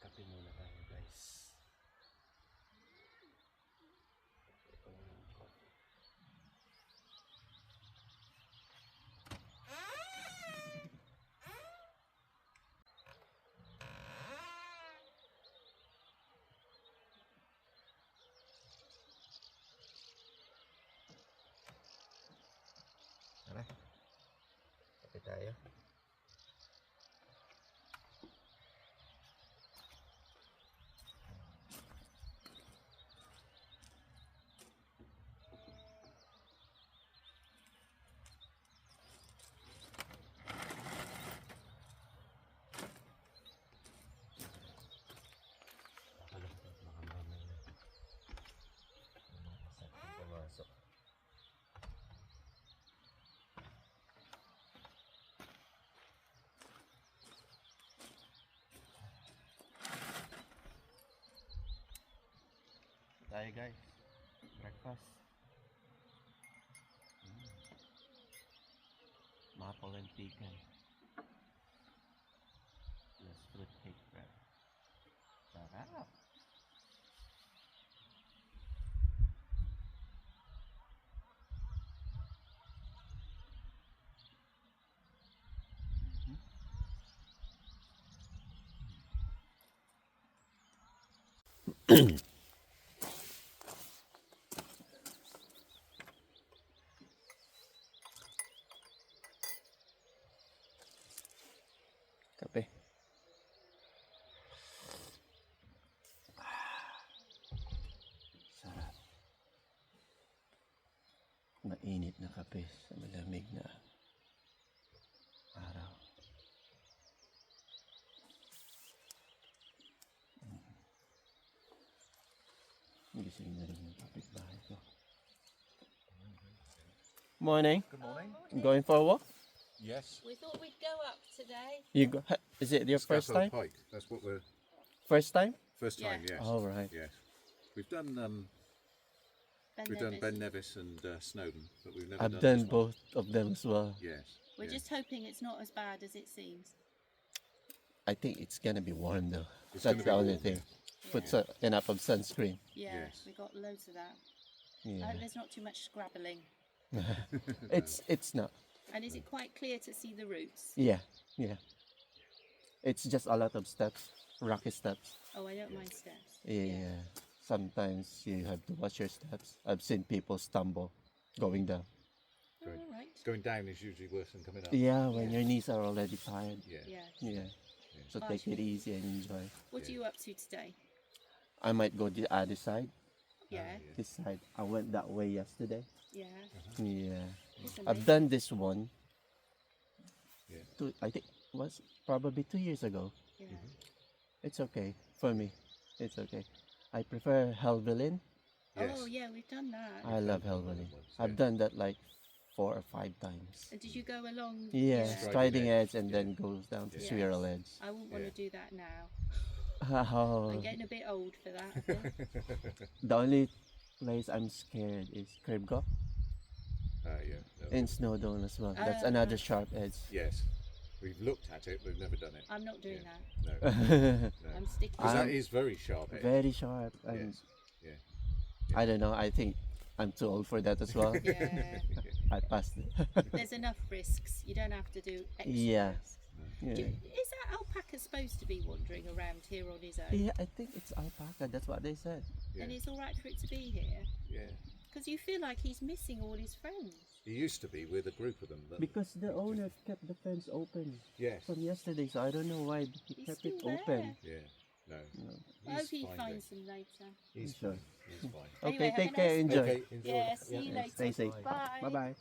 Kape muna tayo guys. Tara, kape tayo. Tayo guys, breakfast. Maple and pecan plus fruit cake bread. Sarap. Kape. Sarap. Mainit na kape sa malamig na araw. Gising na rin yung kapitbahay ko. Morning. Good morning. Going for a walk? Yes. We thought we'd go up today. Is it your first Scafell time? Pike. That's what we're First time? first time. Yeah. Yes. Oh, right. Yes. We've done Ben Nevis and Snowdon, but we've never I've done done this one. both of them as well. Yes. We're yeah. just hoping it's not as bad as it seems. I think it's gonna be warm though. It's That's gonna the be only warm, thing. Yeah. Put enough of sunscreen. Yeah, Yes. we got loads of that. I Yeah. hope there's not too much scrabbling. It's not. And is it quite clear to see the roots? Yeah. It's just a lot of steps, rocky steps. Oh, I don't mind steps. Yeah. Sometimes you have to watch your steps. I've seen people stumble going down. Oh, all right. Going down is usually worse than coming up. Yeah, when Yeah. your knees are already tired. Yeah. Yeah. Yeah. So Oh, take it easy and enjoy. What are you up to today? I might go the other side. Yeah. This side. I went that way yesterday. Yeah. Yeah. Isn't I've it? done this one. Yeah. I think was probably 2 years ago. Yeah. It's okay for me. It's okay. I prefer Helvellyn. Yes. Oh, yeah, we've done that. I love Helvellyn. once, I've yeah. done that like 4 or 5 times. And did you go along? Yeah, Striding Striding Edge, Edge and yeah. then goes down to Yes. Swirl Edge. I wouldn't want Yeah. to do that now. Oh, I'm getting a bit old for that, I think. the only place I'm scared is Cribgoch Yeah. No. and Snowdon as well. That's Ah. another sharp edge. Yes. We've looked at it, but we've never done it. I'm not doing Yeah. that. No. No. I'm sticking Because that I'm is very sharp. Edge. Very sharp. And Yes. Yeah. I don't know. I think I'm too old for that as well. Yeah. I passed it. There's enough risks. You don't have to do extra Yeah. risks. Yeah. Is that alpaca supposed to be wandering around here on his own? Yeah, I think it's alpaca. That's what they said. Yeah. And it's all right for it to be here? Yeah. Because you feel like he's missing all his friends. He used to be with a group of them. But Because the owner kept the fence open yes. from yesterday, so I don't know why he He's kept still it open. Yeah. No. No. I hope He's he fine, finds Dave. them later. He's Sure. fine. He's fine. Okay, Anyway, have take a care. nice- Enjoy. Okay. Enjoy. Yeah, see you Yeah, later. stay safe. Bye. Bye bye.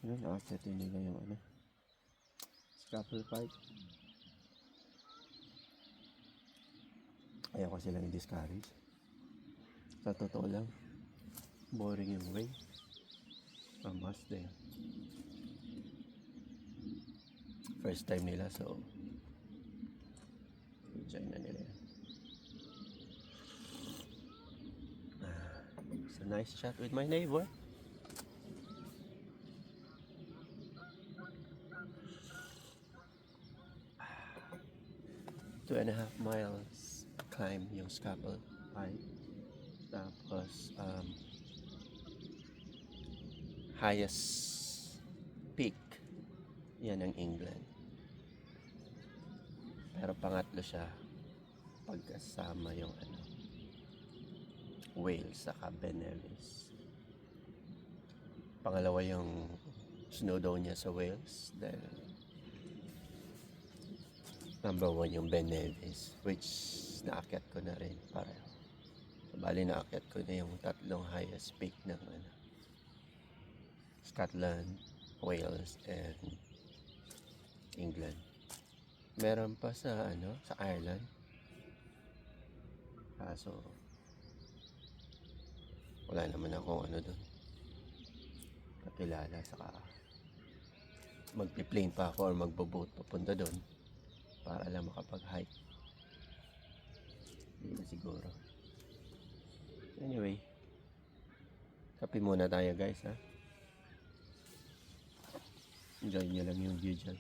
Yun, nakakyatin nila yung ano. Scaffold fight. Ayaw ko silang i-discourage. Sa totoo lang, boring yung way. Must din. First time nila, so enjoy na nila yan. It's a nice chat with my neighbor. Two and a half miles climb yung Scaffold Pike. Tapos highest peak yan ang England. Pero pangatlo siya pagkasama yung ano, Wales saka Ben Nevis. Pangalawa yung Snowdonia sa Wales, dahil number 1 yung Ben Nevis, which naakyat ko na rin pareho. So, bali naakyat ko na yung tatlong highest peak ng ano, Scotland, Wales, and England. Meron pa sa ano, sa Ireland. Kaso wala naman akong ano doon kakilala, saka magpi-plane pa ako or magbo-boat papunta doon para lang makapag-hike. Hindi na siguro. Anyway, kape muna tayo guys, ha. Enjoy nyo lang yung view dyan.